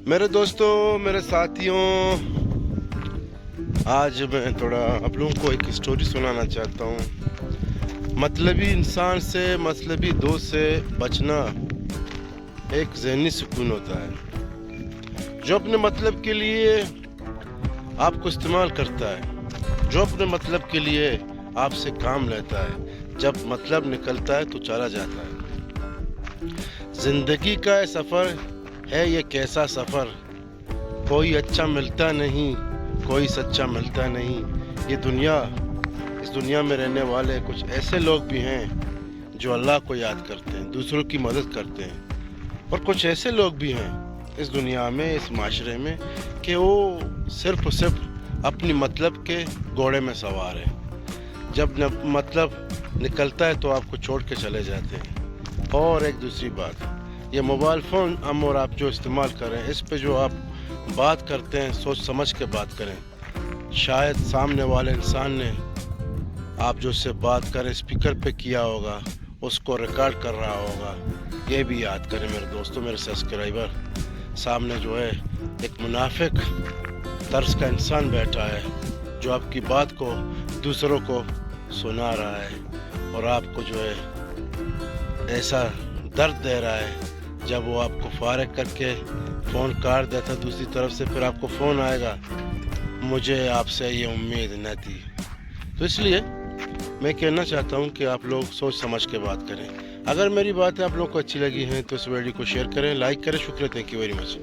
میرے دوستوں، میرے ساتھیوں، آج میں تھوڑا آپ لوگوں کو ایک اسٹوری سنانا چاہتا ہوں۔ مطلبی انسان سے، مطلبی دوست سے بچنا ایک ذہنی سکون ہوتا ہے۔ جو اپنے مطلب کے لیے آپ کو استعمال کرتا ہے، جو اپنے مطلب کے لیے آپ سے کام لیتا ہے، جب مطلب نکلتا ہے تو چلا جاتا ہے۔ زندگی کا سفر ہے یہ کیسا سفر، کوئی اچھا ملتا نہیں، کوئی سچا ملتا نہیں۔ اس دنیا میں رہنے والے کچھ ایسے لوگ بھی ہیں جو اللہ کو یاد کرتے ہیں، دوسروں کی مدد کرتے ہیں، اور کچھ ایسے لوگ بھی ہیں اس دنیا میں، اس معاشرے میں، کہ وہ صرف اور صرف اپنی مطلب کے گھوڑے میں سوار ہیں۔ جب مطلب نکلتا ہے تو آپ کو چھوڑ کے چلے جاتے ہیں۔ اور ایک دوسری بات، یہ موبائل فون ہم اور آپ جو استعمال کریں، اس پہ جو آپ بات کرتے ہیں سوچ سمجھ کے بات کریں۔ شاید سامنے والے انسان نے آپ جو اس سے بات کریں اسپیکر پہ کیا ہوگا، اس کو ریکارڈ کر رہا ہوگا۔ یہ بھی یاد کریں میرے دوستوں، میرے سبسکرائبر، سامنے جو ہے ایک منافق طرز کا انسان بیٹھا ہے جو آپ کی بات کو دوسروں کو سنا رہا ہے، اور آپ کو جو ہے ایسا درد دے رہا ہے۔ جب وہ آپ کو فارغ کر کے فون کاٹ دیتا دوسری طرف سے، پھر آپ کو فون آئے گا، مجھے آپ سے یہ امید نہ تھی۔ تو اس لیے میں کہنا چاہتا ہوں کہ آپ لوگ سوچ سمجھ کے بات کریں۔ اگر میری باتیں آپ لوگوں کو اچھی لگی ہیں تو اس ویڈیو کو شیئر کریں، لائک کریں۔ شکریہ، تھینک یو ویری مچ۔